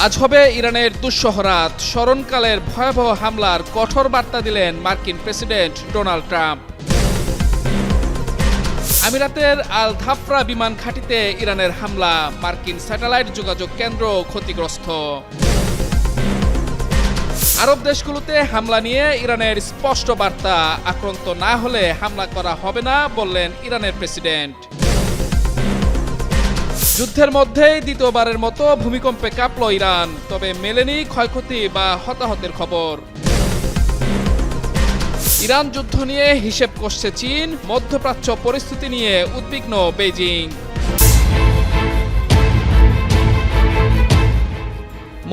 আজ হবে ইরানের দুঃসহ রাত। স্মরণকালের ভয়াবহ হামলার কঠোর বার্তা দিলেন মার্কিন প্রেসিডেন্ট ডোনাল্ড ট্রাম্প। আমিরাতের আল ধাফরা বিমান ঘাঁটিতে ইরানের হামলা, মার্কিন স্যাটেলাইট যোগাযোগ কেন্দ্র ক্ষতিগ্রস্ত। আরব দেশগুলোতে হামলা নিয়ে ইরানের স্পষ্ট বার্তা, আক্রান্ত না হলে হামলা করা হবে না বললেন ইরানের প্রেসিডেন্ট। যুদ্ধের মধ্যেই দ্বিতীয়বারের মতো ভূমিকম্পে কাঁপল ইরান, তবে মেলেনি ক্ষয়ক্ষতি বা হতাহতের খবর। ইরান যুদ্ধ নিয়ে হিসেব কষছে চীন, মধ্যপ্রাচ্য পরিস্থিতি নিয়ে উদ্বিগ্ন বেইজিং।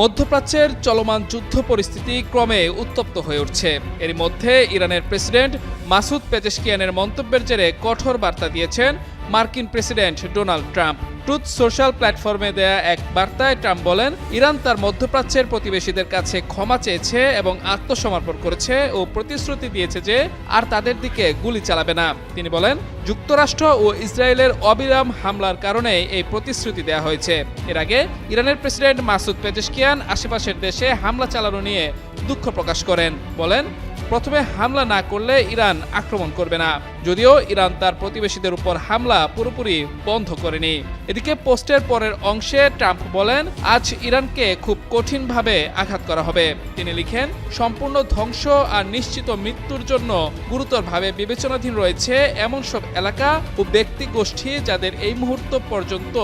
মধ্যপ্রাচ্যের চলমান যুদ্ধ পরিস্থিতি ক্রমে উত্তপ্ত হয়ে উঠছে। এর মধ্যে ইরানের প্রেসিডেন্ট মাসুদ পেজেশকিয়ানের মন্তব্যের জেরে কঠোর বার্তা দিয়েছেন মার্কিন president Donald Trump. Truth social প্ল্যাটফর্মে দেয়া এক বার্তায় ট্রাম্প বলেন, ইরান তার মধ্যপ্রাচ্যের প্রতিবেশীদের কাছে ক্ষমা চেয়েছে এবং আত্মসমর্পণ করেছে ও প্রতিশ্রুতি দিয়েছে যে আর তাদের দিকে গুলি চালাবে না। তিনি বলেন, যুক্তরাষ্ট্র ও ইসরায়েলের অবিরাম হামলার কারণে এই প্রতিশ্রুতি দেওয়া হয়েছে। এর আগে ইরানের প্রেসিডেন্ট মাসুদ পেজেশকিয়ান আশেপাশের দেশে হামলা চালানো নিয়ে দুঃখ প্রকাশ করেন। বলেন, প্রথমে হামলা না করলে ইরান আক্রমণ করবে না, যদিও ইরান তার প্রতিবেশীদের উপর হামলা পুরোপুরি বন্ধ করেনি। এদিকে পোস্টের পরের অংশে ট্রাম্প বলেন, আজ ইরানকে খুব কঠিনভাবে আঘাত করা হবে। তিনি লিখেন, সম্পূর্ণ ধ্বংস আর নিশ্চিত মৃত্যুর জন্য গুরুতরভাবে বিবেচনাধীন রয়েছে এমন সব এলাকা ও ব্যক্তি গোষ্ঠী যাদের এই মুহূর্ত পর্যন্ত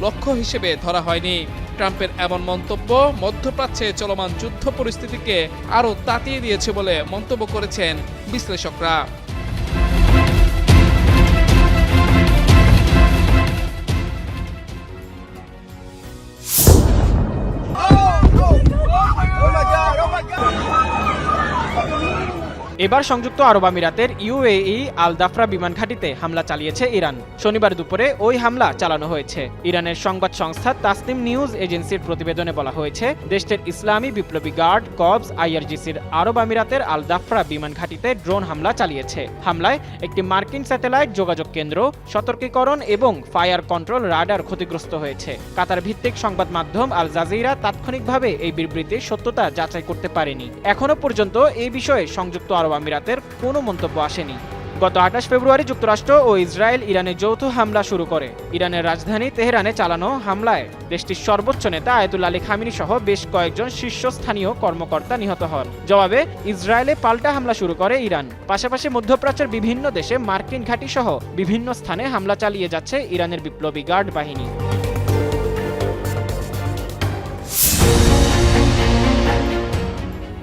লক্ষ্য হিসেবে ধরা হয়নি। ট্রাম্পের এমন মন্তব্য মধ্যপ্রাচ্যে চলমান যুদ্ধ পরিস্থিতিকে আরও তাতিয়ে দিয়েছে বলে মন্তব্য করেছেন বিশ্লেষকরা। এবার সংযুক্ত আরব আমিরাতের ইউএই আল দাফরা বিমান ঘাঁটিতে হামলা চালিয়েছে ইরান। শনিবার দুপুরে ওই হামলা চালানো হয়েছে। ইরানের সংবাদ সংস্থা তাসনিম নিউজ এজেন্সির প্রতিবেদনে বলা হয়েছে, দেশটির ইসলামী বিপ্লবী গার্ড কবস আইআরজিসির আরব আমিরাতের আল দাফরা বিমান ঘাঁটিতে ড্রোন হামলা চালিয়েছে। হামলায় একটি মার্কিন স্যাটেলাইট যোগাযোগ কেন্দ্র, সতর্কীকরণ এবং ফায়ার কন্ট্রোল রাডার ক্ষতিগ্রস্ত হয়েছে। কাতার ভিত্তিক সংবাদ মাধ্যম আল জাজিরা তাৎক্ষণিকভাবে এই বিবৃতির সত্যতা যাচাই করতে পারেনি। এখনো পর্যন্ত এই বিষয়ে সংযুক্ত আরব আমিরাতের কোনো মন্তব্য আসেনি। গত 28 ফেব্রুয়ারি যুক্তরাষ্ট্র ও ইসরায়েল ইরানে যৌথ হামলা শুরু করে। ইরানের রাজধানী তেহরানে চালানো হামলায় দেশটির সর্বোচ্চ নেতা আয়াতুল্লাহ আলী খামেনি সহ বেশ কয়েকজন শীর্ষস্থানীয় কর্মকর্তা নিহত হন। জবাবে ইসরায়েলে পাল্টা হামলা শুরু করে ইরান। পাশাপাশি মধ্যপ্রাচ্যের বিভিন্ন দেশে মার্কিন ঘাঁটি সহ বিভিন্ন স্থানে হামলা চালিয়ে যাচ্ছে ইরানের বিপ্লবী গার্ড বাহিনী।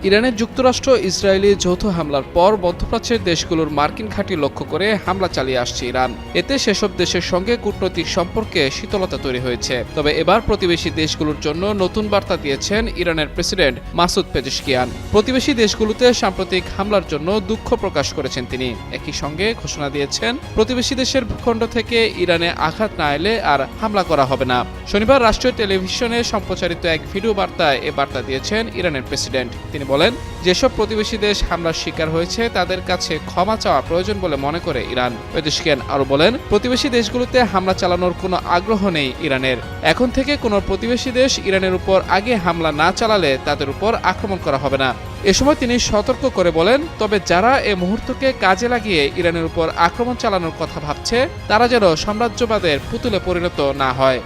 ইরানের যুক্তরাষ্ট্র ইসরায়েলি যৌথ হামলার পর মধ্যপ্রাচ্যের দেশগুলোর মার্কিন ঘাঁটি লক্ষ্য করে হামলা চালিয়ে আসছে ইরান। এতে সেসব দেশের সঙ্গে কূটনৈতিক সম্পর্কে শীতলতা তৈরি হয়েছে। তবে এবার প্রতিবেশী দেশগুলোর জন্য নতুন বার্তা দিয়েছেন ইরানের প্রেসিডেন্ট মাসুদ পেজেশকিয়ান। প্রতিবেশী দেশগুলোতে সাম্প্রতিক হামলার জন্য দুঃখ প্রকাশ করেছেন তিনি। একই সঙ্গে ঘোষণা দিয়েছেন, প্রতিবেশী দেশের ভূখণ্ড থেকে ইরানে আঘাত না এলে আর হামলা করা হবে না। শনিবার রাষ্ট্রীয় টেলিভিশনে সম্প্রচারিত এক ভিডিও বার্তায় এ বার্তা দিয়েছেন ইরানের প্রেসিডেন্ট। তিনি বলেন, যেসব প্রতিবেশী দেশ হামলার শিকার হয়েছে তাদের কাছে ক্ষমা চাওয়া প্রয়োজন বলে মনে করে ইরান। পেজেশকিয়ান আরও বলেন, প্রতিবেশী দেশগুলোতে হামলা চালানোর কোনো আগ্রহ নেই ইরানের। এখন থেকে কোনো প্রতিবেশী দেশ ইরানের উপর আগে হামলা না চালালে তাদের উপর আক্রমণ করা হবে না। এ সময় তিনি সতর্ক করে বলেন, তবে যারা এ মুহূর্তকে কাজে লাগিয়ে ইরানের উপর আক্রমণ চালানোর কথা ভাবছে তারা যেন সাম্রাজ্যবাদের পুতুলে পরিণত না হয়।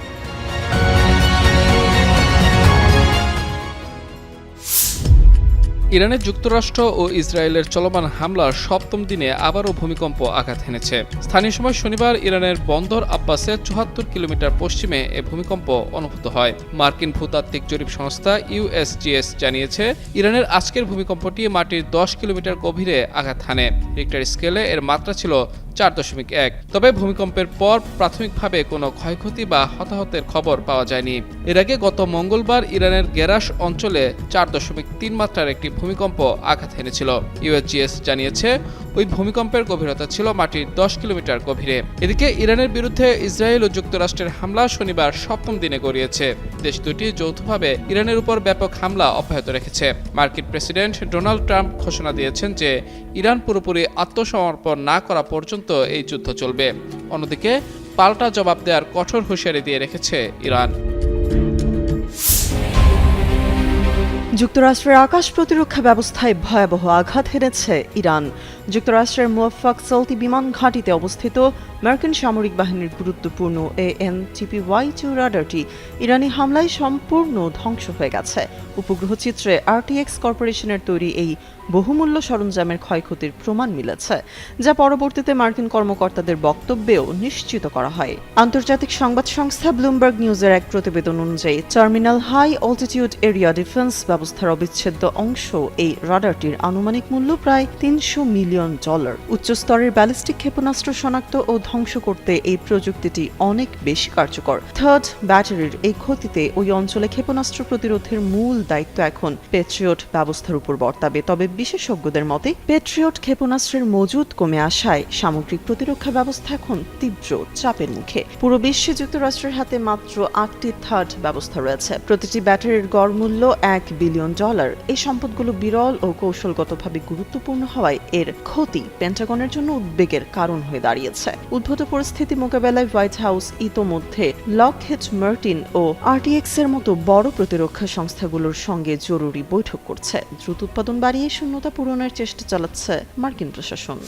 ইরানের যুক্তরাষ্ট্র ও ইসরায়েলের চলমান হামলার সপ্তম দিনে আবারও ভূমিকম্প আঘাত হেনেছে। স্থানীয় সময় শনিবার ইরানের বন্দর আব্বাসের ৭৪ কিলোমিটার পশ্চিমে এ ভূমিকম্প অনুভূত হয়। মার্কিন ভূতাত্ত্বিক জরিপ সংস্থা ইউএসজিএস জানিয়েছে, ইরানের আজকের ভূমিকম্পটি মাটির ১০ কিলোমিটার গভীরে আঘাত হানে। রিক্টার স্কেলে এর মাত্রা ছিল ৪.১। তবে ভূমিকম্পের পর প্রাথমিকভাবে কোনো ক্ষয়ক্ষতি বা হতাহতের খবর পাওয়া যায়নি। এর আগে গত মঙ্গলবার ইরানের গেরাস অঞ্চলে ৪.৩ মাত্রার একটি ভূমিকম্প আঘাত হেনেছিল। ইউএসজিএস জানিয়েছে, ওই ভূমিকম্পের গভীরতা ছিল মাটির ১০ কিলোমিটার গভীরে। এদিকে ইরানের বিরুদ্ধে ইসরায়েল ও যুক্তরাষ্ট্রের হামলা শনিবার সপ্তম দিনে গড়িয়েছে। দেশ দুটি যৌথভাবে ইরানের উপর ব্যাপক হামলা অব্যাহত রেখেছে। মার্কিন প্রেসিডেন্ট ডোনাল্ড ট্রাম্প ঘোষণা দিয়েছেন যে ইরান পুরোপুরি আত্মসমর্পণ না করা পর্যন্ত এই যুদ্ধ চলবে। অন্যদিকে পাল্টা জবাব দেওয়ার কঠোর হুঁশিয়ারি দিয়ে রেখেছে ইরান। যুক্তরাষ্ট্রের আকাশ প্রতিরক্ষা ব্যবস্থায় ভয়াবহ আঘাত হেনেছে ইরান। যুক্তরাষ্ট্রের মুওয়াফাক সলতি বিমান ঘাঁটিতে অবস্থিত মার্কিন সামরিক বাহিনীর গুরুত্বপূর্ণ AN/TPY-2 রাডারটি ইরানি হামলায় সম্পূর্ণ ধ্বংস হয়ে গেছে। উপগ্রহ চিত্রে RTX কর্পোরেশনের তৈরি এই বহুমূল্য সরঞ্জামের ক্ষয়ক্ষতির প্রমাণ মিলেছে, যা পরবর্তীতে মার্কিন কর্মকর্তাদের বক্তব্যেও নিশ্চিত করা হয়। আন্তর্জাতিক সংবাদ সংস্থা ব্লুমবার্গ নিউজের এক প্রতিবেদন অনুযায়ী terminal high altitude area defence ব্যবস্থার অবিচ্ছেদ্য অংশ এই রাডারটির আনুমানিক মূল্য প্রায় $300 মিলিয়ন। উচ্চ স্তরের ব্যালিস্টিক ক্ষেপণাস্ত্র শনাক্ত ও ধ্বংস করতে এই প্রযুক্তিটি অনেক বেশি কার্যকর। থার্ড ব্যাটারির এই ক্ষতিতে ওই অঞ্চলে ক্ষেপণাস্ত্র প্রতিরোধের মূল দায়িত্ব এখন পেট্রিয়ট ব্যবস্থার উপর বর্তাবে। তবে বিশেষজ্ঞদের মতে পেট্রিয়ট ক্ষেপণাস্ত্রের মজুদ কমে আসায় সামগ্রিক প্রতিরক্ষা ব্যবস্থা এখন তীব্র চাপের মুখে। পুরো বিশ্বে যুক্তরাষ্ট্রের হাতে মাত্র 8টি থার্ড ব্যবস্থা রয়েছে। প্রতিটি ব্যাটারির গড় মূল্য $1 বিলিয়ন। এই সম্পদগুলো বিরল ও কৌশলগতভাবে গুরুত্বপূর্ণ হওয়ায় এর ক্ষতি পেন্টাগনের জন্য উদ্বেগের কারণ হয়ে দাঁড়িয়েছে। উদ্ভূত পরিস্থিতি মোকাবেলায় হোয়াইট হাউস ইতোমধ্যে লকহিড মার্টিন ও RTX এর মতো বড় প্রতিরক্ষা সংস্থাগুলোর সঙ্গে জরুরি বৈঠক করছে। দ্রুত উৎপাদন বাড়িয়ে শূন্যতা পূরণের চেষ্টা চালাচ্ছে মার্কিন প্রশাসন।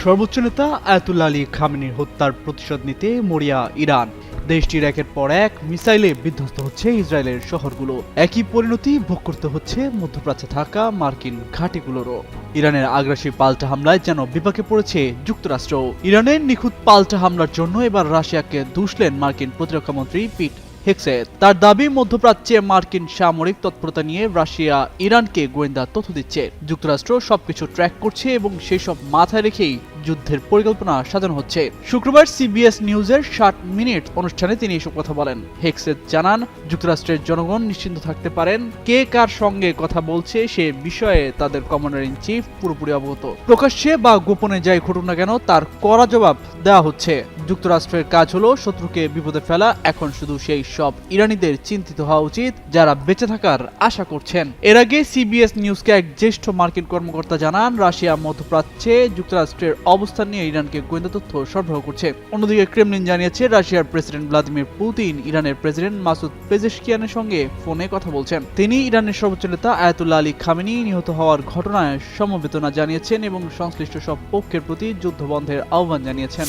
সর্বোচ্চ নেতা আয়াতুল্লাহ আলী খামেনির হত্যার প্রতিশোধ নিতে মরিয়া ইরান। দেশটির একের পর এক মিসাইলে বিধ্বস্ত হচ্ছে ইসরায়েলের শহরগুলো। একই পরিণতি ভোগ করতে হচ্ছে মধ্যপ্রাচ্যে থাকা মার্কিন ঘাঁটিগুলোরও। ইরানের আগ্রাসী পাল্টা হামলায় যেন বিপাকে পড়েছে যুক্তরাষ্ট্র। ইরানের নিখুঁত পাল্টা হামলার জন্য এবার রাশিয়াকে দুষলেন মার্কিন প্রতিরক্ষামন্ত্রী পিট হেগসেথ। তার দাবি, মধ্যপ্রাচ্যে মার্কিন সামরিক তৎপরতা নিয়ে রাশিয়া ইরানকে গোয়েন্দা তথ্য দিচ্ছে। যুক্তরাষ্ট্র সবকিছু ট্র্যাক করছে এবং সেসব মাথায় রেখেই যুদ্ধের পরিকল্পনা সাজানো হচ্ছে। শুক্রবার CBS নিউজের 60 মিনিট অনুষ্ঠানে তিনি এসব কথা বলেন। হেগসেথ জানান, যুক্তরাষ্ট্রের জনগণ নিশ্চিন্ত থাকতে পারেন, কে কার সঙ্গে কথা বলছে সে বিষয়ে তাদের কমান্ডার ইন চিফ পুরোপুরি অবগত। প্রকাশ্যে বা গোপনে যাই ঘটুক না কেন তার কড়া জবাব দেওয়া হচ্ছে। যুক্তরাষ্ট্রের কাজ হলো শত্রুকে বিপদে ফেলা। এখন শুধু সেই সব ইরানিদের চিন্তিত হওয়া উচিত যারা বেঁচে থাকার আশা করছেন। এর আগে CBS নিউজকে এক জ্যেষ্ঠ মার্কিন কর্মকর্তা জানান, রাশিয়া মধ্যপ্রাচ্যে যুক্তরাষ্ট্রের অবস্থান নিয়ে ইরানকে গোয়েন্দা তথ্য সরবরাহ করছে। অন্যদিকে ক্রেমলিন জানিয়েছে, রাশিয়ার প্রেসিডেন্ট ভ্লাদিমির পুতিন ইরানের প্রেসিডেন্ট মাসুদ পেজেশকিয়ানের সঙ্গে ফোনে কথা বলছেন। তিনি ইরানের সর্বোচ্চ নেতা আয়াতুল্লাহ আলী খামেনি নিহত হওয়ার ঘটনায় সমবেদনা জানিয়েছেন এবং সংশ্লিষ্ট সব পক্ষের প্রতি যুদ্ধ বন্ধের আহ্বান জানিয়েছেন।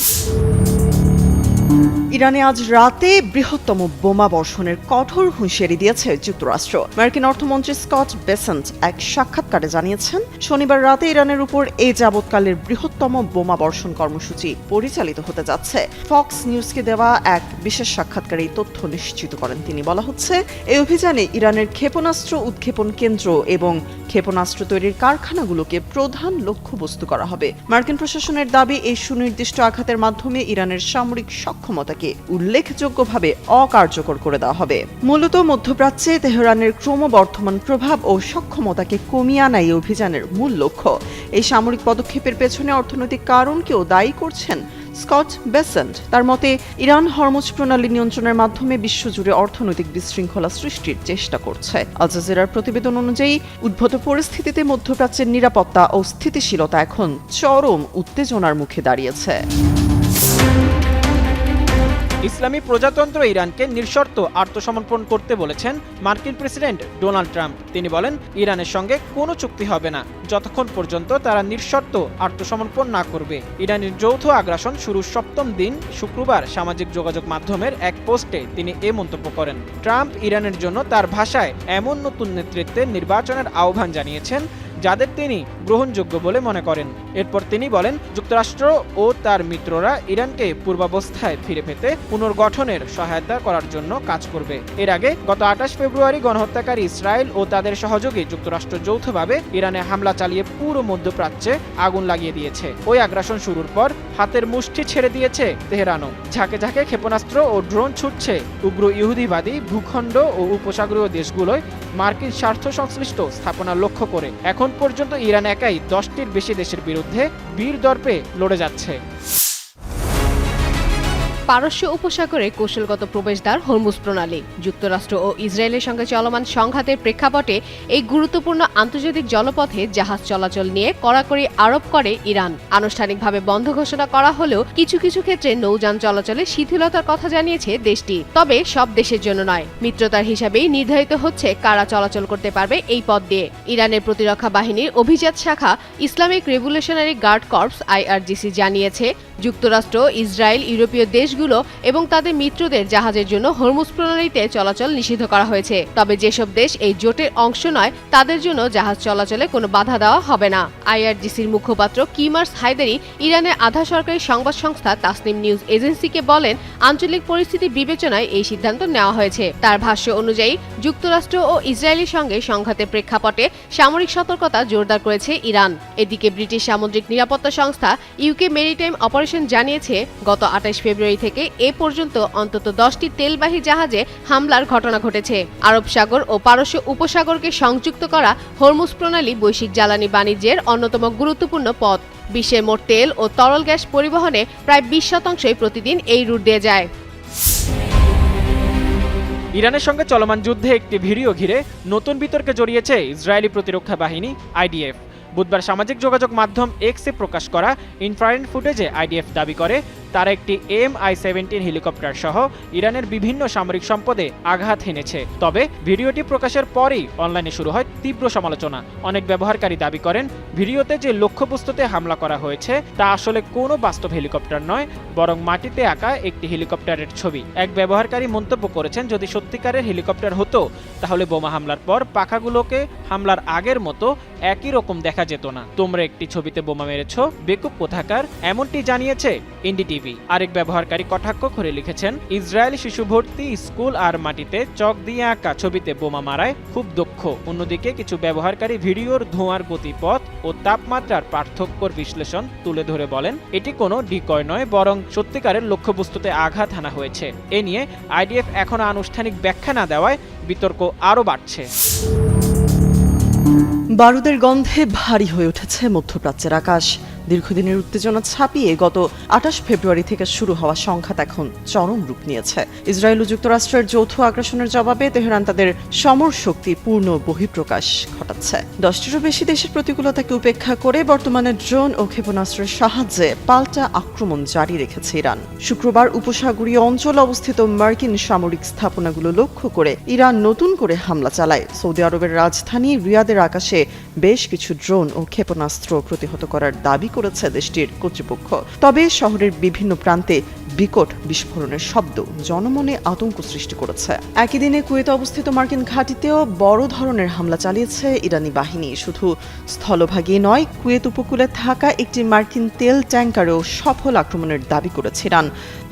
ইরানে আজ রাতে বৃহত্তম বোমা বর্ষণের কঠোর হুঁশিয়ারি দিয়েছে যুক্তরাষ্ট্র। মার্কিন অর্থমন্ত্রী স্কট বেসেন্ট এক সাক্ষাৎকারে জানিয়েছেন, শনিবার রাতে ইরানের উপর এই যাবৎকালের বৃহত্তম বোমা বর্ষণ কর্মসূচি পরিচালিত হতে যাচ্ছে। ফক্স নিউজকে দেওয়া এক বিশেষ সাক্ষাৎকারে এই তথ্য নিশ্চিত করেন তিনি। বলা হচ্ছে, এই অভিযানে ইরানের ক্ষেপণাস্ত্র উৎক্ষেপণ কেন্দ্র এবং ক্ষেপণাস্ত্র তৈরির কারখানাগুলোকে প্রধান লক্ষ্যবস্তু করা হবে। মার্কিন প্রশাসনের দাবি, এই সুনির্দিষ্ট আঘাতের মাধ্যমে ইরানের সামরিক সক্ষমতাকে উল্লেখযোগ্যভাবে অকার্যকর করে দেওয়া হবে। মূলত মধ্যপ্রাচ্যে তেহরানের ক্রমবর্ধমান প্রভাব ও সক্ষমতাকে কমিয়ে আনা এই অভিযানের মূল লক্ষ্য। এই সামরিক পদক্ষেপের পেছনে অর্থনৈতিক কারণকেও দায়ী করছেন স্কট বেসেন্ট। তার মতে, ইরান হরমুজ প্রণালী নিয়ন্ত্রণের মাধ্যমে বিশ্বজুড়ে অর্থনৈতিক বিশৃঙ্খলা সৃষ্টির চেষ্টা করছে। আল জাজিরার প্রতিবেদন অনুযায়ী উদ্ভূত পরিস্থিতিতে মধ্যপ্রাচ্যের নিরাপত্তা ও স্থিতিশীলতা এখন চরম উত্তেজনার মুখে দাঁড়িয়েছে। ইসলামী প্রজাতন্ত্র ইরানকে নিঃশর্ত আত্মসমর্পণ করতে বলেছেন মার্কিন প্রেসিডেন্ট ডোনাল্ড ট্রাম্প। তিনি বলেন, ইরানের সঙ্গে কোনো চুক্তি হবে না যতক্ষণ পর্যন্ত তারা নিঃশর্ত আত্মসমর্পণ না করবে। ইরানের যৌথ আগ্রাসন শুরুর 7ম দিন শুক্রবার সামাজিক যোগাযোগ মাধ্যমের এক পোস্টে তিনি এ মন্তব্য করেন। ট্রাম্প ইরানের জন্য তার ভাষায় এমন নতুন নেতৃত্বের নির্বাচনের আহ্বান জানিয়েছেন যাদের তিনি গ্রহণযোগ্য বলে মনে করেন। এরপর তিনি বলেন, যুক্তরাষ্ট্র ও তার মিত্ররা ইরানকে পূর্বাবস্থায় ফিরে পেতে পুনর্গঠনের সহায়তা করার জন্য কাজ করবে। এর আগে গত 28 ফেব্রুয়ারি গণহত্যাকারী ইসরায়েল ও তাদের সহযোগী যুক্তরাষ্ট্র যৌথভাবে ইরানে হামলা চালিয়ে পুরো মধ্যপ্রাচ্যে আগুন লাগিয়ে দিয়েছে। ওই আগ্রাসন শুরুর পর হাতের মুষ্টি ছেড়ে দিয়েছে তেহরানও। ঝাঁকে ঝাঁকে ক্ষেপণাস্ত্র ও ড্রোন ছুটছে উগ্র ইহুদিবাদী ভূখণ্ড ও উপসাগরীয় দেশগুলোয় মার্কিন স্বার্থ সংশ্লিষ্ট স্থাপনা লক্ষ্য করে। এখন পর্যন্ত ইরান একাই 10টির বেশি দেশের বিরুদ্ধে বীর দর্পে লড়ে যাচ্ছে। পারস্য উপসাগরে কৌশলগত প্রবেশদ্বার হরমুজ প্রণালী। যুক্তরাষ্ট্র ও ইসরায়েলের সঙ্গে চলমান সংঘাতের প্রেক্ষাপটে এই গুরুত্বপূর্ণ আন্তর্জাতিক জলপথে জাহাজ চলাচল নিয়ে কড়াকড়ি আরোপ করে ইরান। আনুষ্ঠানিকভাবে বন্ধ ঘোষণা করা হলেও কিছু কিছু ক্ষেত্রে নৌযান চলাচলে শিথিলতার কথা জানিয়েছে দেশটি। তবে সব দেশের জন্য নয়, মিত্রতার হিসাবেই নির্ধারিত হচ্ছে কারা চলাচল করতে পারবে এই পথ দিয়ে। ইরানের প্রতিরক্ষা বাহিনীর অভিজাত শাখা Islamic revolutionary guard corps IRGC জানিয়েছে, যুক্তরাষ্ট্র, ইসরায়েল, ইউরোপীয় দেশগুলো এবং তাদের মিত্রদের জাহাজের জন্য হরমুজ প্রণালীতে চলাচল নিষিদ্ধ করা হয়েছে। তবে যেসব দেশ এই জোটের অংশ নয় তাদের জন্য জাহাজ চলাচলে কোনো বাধা দেওয়া হবে না। IRGCর মুখপাত্র কিমার্স হায়দারি ইরানের আধা সরকারি সংবাদ সংস্থা তাসনিম নিউজ এজেন্সিকে বলেন, আঞ্চলিক পরিস্থিতি বিবেচনায় এই সিদ্ধান্ত নেওয়া হয়েছে। তার ভাষ্য অনুযায়ী যুক্তরাষ্ট্র ও ইসরায়েলের সঙ্গে সংঘাতের প্রেক্ষাপটে সামরিক সতর্কতা জোরদার করেছে ইরান। এদিকে ব্রিটিশ সামুদ্রিক নিরাপত্তা সংস্থা UK মেরিটাইম অপারেশন জানিয়েছে, গত 28 ফেব্রুয়ারি থেকে এ পর্যন্ত অন্তত 10টি তেলবাহী জাহাজে হামলার ঘটনা ঘটেছে। আরব সাগর ও পারস্য উপসাগরকে সংযুক্ত করা হরমুজ প্রণালী বৈশ্বিক জ্বালানি বাণিজ্যের অন্যতম গুরুত্বপূর্ণ পথ। বিশ্বের মোট তেল ও তরল গ্যাস পরিবহনে প্রায় 20% প্রতিদিন এই রুট দিয়ে যায়। ইরানের সঙ্গে চলমান যুদ্ধে একটি ভিডিও ঘিরে নতুন বিতর্কে জড়িয়েছে ইসরায়েলি প্রতিরক্ষা বাহিনী IDF। বুধবার সামাজিক যোগাযোগ মাধ্যম X-এ প্রকাশ করা ইনফ্রারেড ফুটেজে IDF দাবি করে তারা একটি MI-17 হেলিকপ্টার সহ ইরানের বিভিন্ন সামরিক সম্পদে আঘাত হেনেছে। তবে ভিডিওটি প্রকাশের পরই অনলাইনে শুরু হয় তীব্র সমালোচনা। অনেক ব্যবহারকারী দাবি করেন, ভিডিওতে যে লক্ষ্যবস্তুতে হামলা করা হয়েছে তা আসলে কোনো বাস্তব হেলিকপ্টার নয়, বরং মাটিতে আঁকা একটি হেলিকপ্টারের ছবি। এক ব্যবহারকারী মন্তব্য করেছেন, যদি সত্যিকারের হেলিকপ্টার হতো তাহলে বোমা হামলার পর পাখাগুলোকে হামলার আগের মতো একই রকম দেখা যেত না। তোমরা একটি ছবিতে বোমা মেরেছ, বেকুব কোথাকার, এমনটি জানিয়েছে NDTV। আরেক ব্যবহারকারী কটাক্ষ করে লিখেছেন, ইসরায়েলি শিশু ভর্তি স্কুল আর মাটিতে চক দিয়ে আঁকা ছবিতে বোমা মারায় খুব দক্ষ। অন্যদিকে কিছু ব্যবহারকারী ভিডিওর ধোঁয়ার গতিপথ ও তাপমাত্রার পার্থক্যর বিশ্লেষণ তুলে ধরে বলেন, এটি কোনো ডিকয় নয়, বরং সত্যিকারের লক্ষ্যবস্তুতে আঘাত হানা হয়েছে। এ নিয়ে IDF এখনো আনুষ্ঠানিক ব্যাখ্যা না দেওয়ায় বিতর্ক আরও বাড়ছে। বারুদের গন্ধে ভারী হয়ে উঠেছে মধ্যপ্রাচ্যের আকাশ। দীর্ঘদিনের উত্তেজনা ছাপিয়ে গত 28 ফেব্রুয়ারি থেকে শুরু হওয়া সংঘাত এখন চরম রূপ নিয়েছে। ইসরায়েল ও যুক্তরাষ্ট্রের যৌথ আগ্রাসনের জবাবে তেহরান তাদের সমর শক্তির পূর্ণ বহিঃপ্রকাশ ঘটাচ্ছে। 10টিরও বেশি দেশের প্রতিকূলতাকে উপেক্ষা করে বর্তমানে ড্রোন ও ক্ষেপণাস্ত্রের সাহায্যে পাল্টা আক্রমণ জারি রেখেছে ইরান। শুক্রবার উপসাগরীয় অঞ্চলে অবস্থিত মার্কিন সামরিক স্থাপনাগুলো লক্ষ্য করে ইরান নতুন করে হামলা চালায়। সৌদি আরবের রাজধানী রিয়াদের আকাশে বেশ কিছু ড্রোন ও ক্ষেপণাস্ত্র প্রতিহত করার দাবি করেছে দেশটির কর্তৃপক্ষ। তবে শহরের বিভিন্ন প্রান্তে বিকট বিস্ফোরণের শব্দ জনমনে আতঙ্ক সৃষ্টি করেছে। একই দিনে কুয়েতে অবস্থিত মার্কিন ঘাঁটিতেও বড় ধরনের হামলা চালিয়েছে ইরানি বাহিনী। শুধু স্থলভাগই নয়, কুয়েত উপকূলে থাকা একটি মার্কিন তেল ট্যাঙ্কারেও সফল আক্রমণের দাবি করেছে ইরান।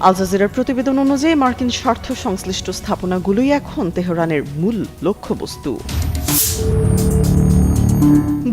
আল জাজিরার প্রতিবেদন অনুযায়ী মার্কিন স্বার্থ সংশ্লিষ্ট স্থাপনাগুলোই এখন তেহরানের মূল লক্ষ্যবস্তু।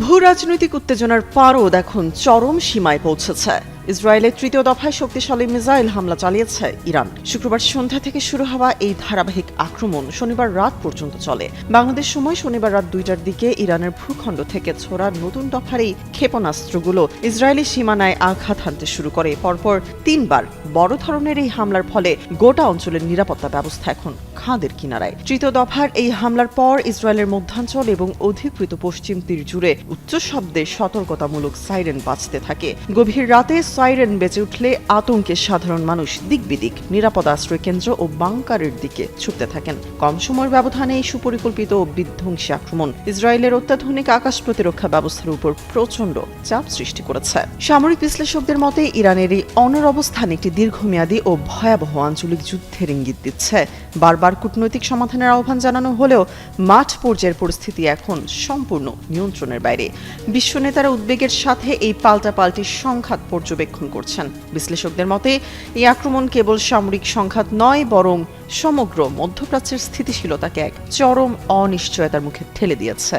ভূ রাজনৈতিক উত্তেজনার পারদ এখন চরম সীমায় পৌঁছেছে। ইসরায়েলের তৃতীয় দফায় শক্তিশালী মিসাইল হামলা চালিয়েছে ইরান। শুক্রবার সন্ধ্যা থেকে শুরু হওয়া এই ধারাবাহিক আক্রমণ শনিবার রাত পর্যন্ত চলে। বাংলাদেশ সময় শনিবার রাত 2টার দিকে ইরানের ভূখণ্ড থেকে ছোড়া নতুন দফার এই ক্ষেপণাস্ত্রগুলো ইসরায়েলি সীমানায় আঘাত হানতে শুরু করে। পরপর 3বার বড় ধরনের এই হামলার ফলে গোটা অঞ্চলের নিরাপত্তা ব্যবস্থা এখন খাদের কিনারায়। তৃতীয় দফার এই হামলার পর ইসরায়েলের মধ্যাঞ্চল এবং অধিকৃত পশ্চিম তীর জুড়ে উচ্চ শব্দে সতর্কতামূলক সাইরেন বাজতে থাকে। গভীর রাতে সাইরেন বেজে উঠলে আতঙ্কে সাধারণ মানুষ দিকবিদিক নিরাপদ আশ্রয় কেন্দ্র ও বাংকারের দিকে ছুটতে থাকেন। কম সময়ের ব্যবধানে এই সুপরিকল্পিত ও বিধ্বংসী আক্রমণ ইসরায়েলের অত্যাধুনিক আকাশ প্রতিরক্ষা ব্যবস্থার উপর প্রচণ্ড চাপ সৃষ্টি করেছে। সামরিক বিশ্লেষকদের মতে ইরানের এই অনর অবস্থান একটি দীর্ঘমেয়াদী ও ভয়াবহ আঞ্চলিক যুদ্ধের ইঙ্গিত দিচ্ছে। বারবার কূটনৈতিক সমাধানের আহ্বান জানানো হলেও মাঠ পর্যায়ের পরিস্থিতি এখন সম্পূর্ণ নিয়ন্ত্রণের বাইরে। বিশ্ব নেতারা উদ্বেগের সাথে এই পাল্টাপাল্টি সংঘাত পর্যবেক্ষণ করছেন। বিশ্লেষকদের মতে এই আক্রমণ কেবল সামরিক সংঘাত নয়, বরং সমগ্র মধ্যপ্রাচ্যের স্থিতিশীলতাকে এক চরম অনিশ্চয়তার মুখে ঠেলে দিয়েছে।